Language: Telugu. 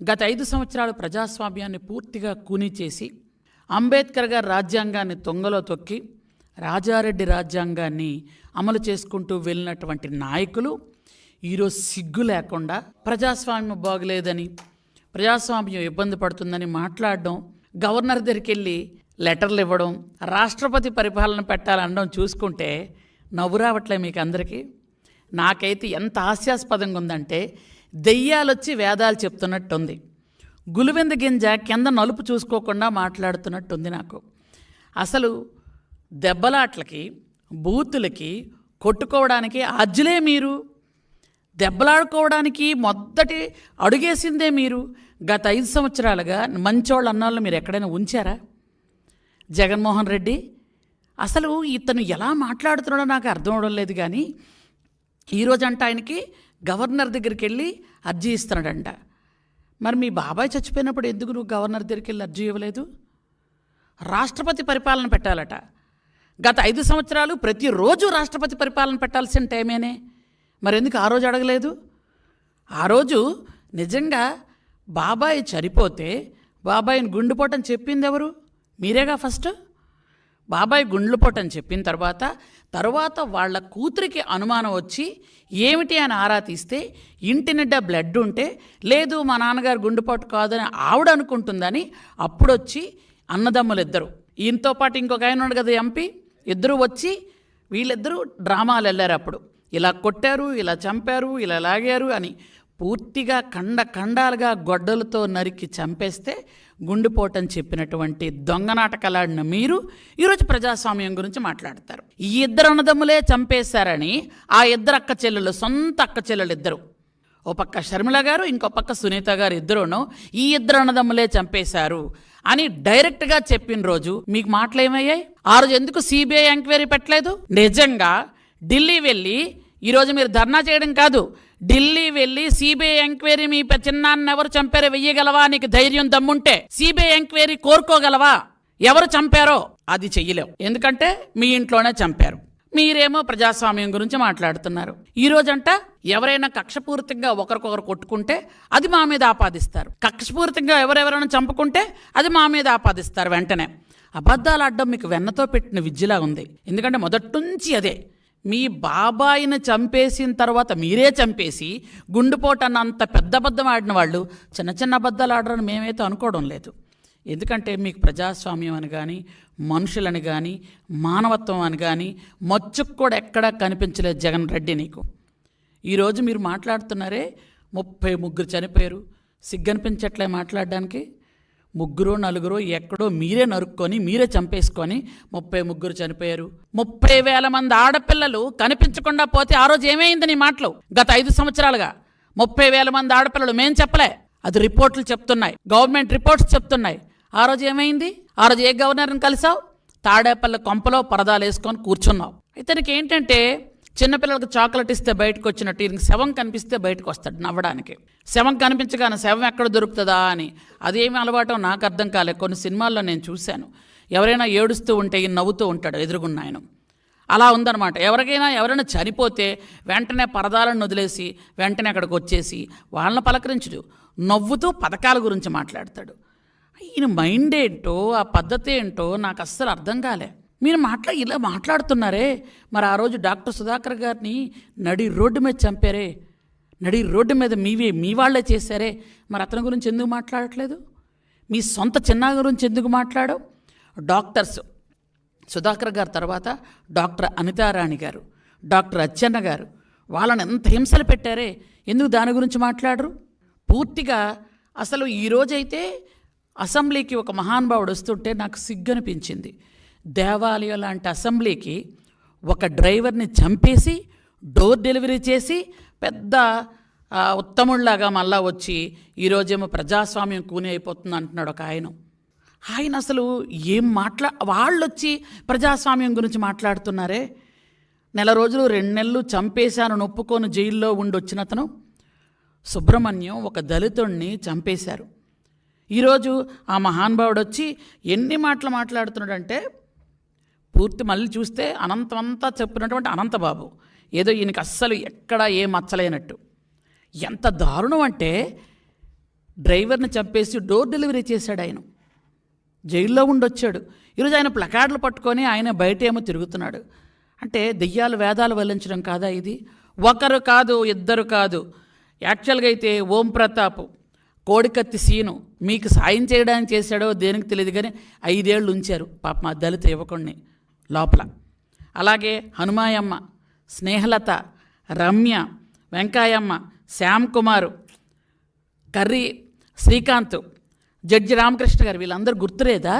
గత 5 సంవత్సరాలు ప్రజాస్వామ్యాన్ని పూర్తిగా కూనీ చేసి అంబేద్కర్ గారి రాజ్యాంగాన్ని తొంగలో తొక్కి రాజారెడ్డి రాజ్యాంగాన్ని అమలు చేసుకుంటూ వెళ్ళినటువంటి నాయకులు ఈరోజు సిగ్గు లేకుండా ప్రజాస్వామ్యం బాగలేదని, ప్రజాస్వామ్యం ఇబ్బంది పడుతుందని మాట్లాడడం, గవర్నర్ దగ్గరికి వెళ్ళి లెటర్లు ఇవ్వడం, రాష్ట్రపతి పరిపాలన పెట్టాలనడం చూసుకుంటే నవ్వు రావట్లే మీకు అందరికీ? నాకైతే ఎంత హాస్యాస్పదంగా ఉందంటే దెయ్యాలొచ్చి వేదాలు చెప్తున్నట్టుంది. గులివెంద గింజ కింద నలుపు చూసుకోకుండా మాట్లాడుతున్నట్టుంది నాకు. అసలు దెబ్బలాట్లకి, బూతులకి, కొట్టుకోవడానికి అజ్జులే మీరు, దెబ్బలాడుకోవడానికి మొదటి అడుగేసిందే మీరు. గత 5 సంవత్సరాలుగా మంచోళ్ళు అన్నాళ్ళు మీరు ఎక్కడైనా ఉంచారా? జగన్మోహన్ రెడ్డి అసలు ఇతను ఎలా మాట్లాడుతున్నాడో నాకు అర్థం అవడం లేదు. కానీ ఈరోజంట ఆయనకి గవర్నర్ దగ్గరికి వెళ్ళి అర్జీ ఇస్తున్నాడంట. మరి మీ బాబాయ్ చచ్చిపోయినప్పుడు ఎందుకు నువ్వు గవర్నర్ దగ్గరికి వెళ్ళి అర్జీ ఇవ్వలేదు? రాష్ట్రపతి పరిపాలన పెట్టాలట. గత 5 సంవత్సరాలు ప్రతిరోజు రాష్ట్రపతి పరిపాలన పెట్టాల్సిన టైమేనే. మరి ఎందుకు ఆ రోజు అడగలేదు? ఆ రోజు నిజంగా బాబాయ్ చనిపోతే బాబాయిని గుండెపోటని చెప్పింది ఎవరు? మీరేగా ఫస్ట్. బాబాయ్ గుండెపోటని చెప్పిన తర్వాత వాళ్ళ కూతురికి అనుమానం వచ్చి ఏమిటి అని ఆరా తీస్తే ఇంటి నిండా బ్లడ్ ఉంటే లేదు మా నాన్నగారు గుండెపోటు కాదని ఆవిడ అనుకుంటుందని అప్పుడొచ్చి అన్నదమ్ములు ఇద్దరు, ఈయనతో పాటు ఇంకొక ఆయన ఉన్నాడు కదా ఎంపీ, ఇద్దరు వచ్చి వీళ్ళిద్దరూ డ్రామాలు వెళ్ళారు. అప్పుడు ఇలా కొట్టారు, ఇలా చంపారు, ఇలా లాగారు అని పూర్తిగా ఖండాలుగా గొడ్డలతో నరికి చంపేస్తే గుండెపోటని చెప్పినటువంటి దొంగ నాటకాలాడిన మీరు ఈరోజు ప్రజాస్వామ్యం గురించి మాట్లాడతారు. ఈ ఇద్దరు అన్నదమ్ములే చంపేశారని ఆ ఇద్దరు అక్క చెల్లెలు, సొంత అక్క చెల్లెలు ఇద్దరు, ఓ పక్క షర్మిల గారు, ఇంకో పక్క సునీత గారు ఇద్దరును ఈ ఇద్దరు అన్నదమ్ములే చంపేశారు అని డైరెక్ట్గా చెప్పిన రోజు మీకు మాటలు ఏమయ్యాయి? ఆ రోజు ఎందుకు సిబిఐ ఎంక్వైరీ పెట్టలేదు? నిజంగా ఢిల్లీ వెళ్ళి ఈరోజు మీరు ధర్నా చేయడం కాదు, ఢిల్లీ వెళ్ళి సిబిఐ ఎంక్వైరీ మీ చిన్నాన్ని ఎవరు చంపారో వెయ్యగలవా? నీకు ధైర్యం దమ్ముంటే సిబిఐ ఎంక్వైరీ కోరుకోగలవా? ఎవరు చంపారో అది చెయ్యలేవు, ఎందుకంటే మీ ఇంట్లోనే చంపారు. మీరేమో ప్రజాస్వామ్యం గురించి మాట్లాడుతున్నారు. ఈరోజంట ఎవరైనా కక్షపూరితంగా ఒకరికొకరు కొట్టుకుంటే అది మా మీద ఆపాదిస్తారు, కక్షపూరితంగా ఎవరెవరైనా చంపుకుంటే అది మా మీద ఆపాదిస్తారు. వెంటనే అబద్ధాలు ఆడడం మీకు వెన్నతో పెట్టిన విద్యలా ఉంది. ఎందుకంటే మొదటి నుంచి అదే. మీ బాబాయిని చంపేసిన తర్వాత మీరే చంపేసి గుండెపోటు అన్నంత పెద్ద అబద్ధం ఆడిన వాళ్ళు చిన్న చిన్న అబద్ధాలు ఆడరని మేమైతే అనుకోవడం లేదు. ఎందుకంటే మీకు ప్రజాస్వామ్యం అని కానీ, మనుషులని కానీ, మానవత్వం అని కానీ మచ్చుకు కూడా ఎక్కడా కనిపించలేదు జగన్ రెడ్డి నీకు. ఈరోజు మీరు మాట్లాడుతున్నారే 33 చనిపోయారు, సిగ్గనిపించట్లే మాట్లాడడానికి? 3-4 ఎక్కడో మీరే నరుక్కొని మీరే చంపేసుకొని 33 చనిపోయారు. 30,000 మంది ఆడపిల్లలు కనిపించకుండా పోతే ఆ రోజు ఏమైంది నీ మాటలు? గత 5 సంవత్సరాలుగా 30,000 మంది ఆడపిల్లలు మేం చెప్పలే, అది రిపోర్ట్లు చెప్తున్నాయి, గవర్నమెంట్ రిపోర్ట్స్ చెప్తున్నాయి. ఆ రోజు ఏమైంది? ఆ రోజు ఏ గవర్నర్ని కలిసావు? తాడేపల్లి కొంపలో పరదాలు వేసుకొని కూర్చున్నావు. ఇతనికి ఏంటంటే చిన్నపిల్లలకు చాక్లెట్ ఇస్తే బయటకు వచ్చినట్టు ఈయనకి శవం కనిపిస్తే బయటకు వస్తాడు నవ్వడానికి. శవం కనిపించగానే శవం ఎక్కడ దొరుకుతుందా అని అదేమి అలవాటో నాకు అర్థం కాలే. కొన్ని సినిమాల్లో నేను చూశాను, ఎవరైనా ఏడుస్తూ ఉంటే ఈయన నవ్వుతూ ఉంటాడు ఎదురుగున్న ఆయన. అలా ఉందన్నమాట. ఎవరైనా చనిపోతే వెంటనే పరదాలను వదిలేసి వెంటనే అక్కడికి వచ్చేసి వాళ్ళని పలకరించుడు, నవ్వుతూ పథకాల గురించి మాట్లాడతాడు. ఈయన మైండ్ ఏంటో, ఆ పద్ధతి ఏంటో నాకు అస్సలు అర్థం కాలే. మీరు ఇలా మాట్లాడుతున్నారే, మరి ఆ రోజు డాక్టర్ సుధాకర్ గారిని నడి రోడ్డు మీద చంపారే, నడి రోడ్డు మీద మీ వాళ్ళే చేశారే, మరి అతని గురించి ఎందుకు మాట్లాడట్లేదు? మీ సొంత చిన్న గురించి ఎందుకు మాట్లాడవు? డాక్టర్స్ సుధాకర్ గారు తర్వాత డాక్టర్ అనితారాణి గారు, డాక్టర్ అచ్చెన్న గారు, వాళ్ళని ఎంత హింసలు పెట్టారే, ఎందుకు దాని గురించి మాట్లాడరు? పూర్తిగా అసలు ఈరోజైతే అసెంబ్లీకి ఒక మహానుభావుడు వస్తుంటే నాకు సిగ్గనిపించింది. దేవాలయం లాంటి అసెంబ్లీకి ఒక డ్రైవర్ని చంపేసి డోర్ డెలివరీ చేసి పెద్ద ఉత్తముళ్లాగా మళ్ళా వచ్చి ఈరోజేమో ప్రజాస్వామ్యం కూని అయిపోతుంది అంటున్నాడు ఒక ఆయన అసలు ఏం వాళ్ళు వచ్చి ప్రజాస్వామ్యం గురించి మాట్లాడుతున్నారే. 4 రోజులు 2 నెలలు చంపేశాను నొప్పుకొని జైల్లో ఉండొచ్చిన అతను సుబ్రహ్మణ్యం ఒక దళితుడిని చంపేశారు. ఈరోజు ఆ మహానుభావుడు వచ్చి ఎన్ని మాటలు మాట్లాడుతున్నాడంటే పూర్తి మళ్ళీ చూస్తే అనంతమంతా చెప్పినటువంటి అనంతబాబు ఏదో ఈయనకి అస్సలు ఎక్కడా ఏ మచ్చలేనట్టు. ఎంత దారుణం అంటే డ్రైవర్ని చంపేసి డోర్ డెలివరీ చేశాడు ఆయన. జైల్లో ఉండొచ్చాడు. ఈరోజు ఆయన ప్లకార్డులు పట్టుకొని ఆయన బయట ఏమో తిరుగుతున్నాడు. అంటే దెయ్యాలు వేదాలు వల్లించడం కాదా ఇది? ఒకరు కాదు, ఇద్దరు కాదు. యాక్చువల్గా అయితే ఓం ప్రతాప్, కోడికత్తి సీను మీకు సాయం చేయడానికి చేశాడో దేనికి తెలియదు కానీ 5 ఏళ్ళు ఉంచారు పాపం ఆ దళిత యువకుడిని లోపల. అలాగే హనుమాయమ్మ, స్నేహలత, రమ్య, వెంకాయమ్మ, శ్యామ్ కుమారు, కర్రీ శ్రీకాంత్, జడ్జి రామకృష్ణ గారు, వీళ్ళందరూ గుర్తులేదా?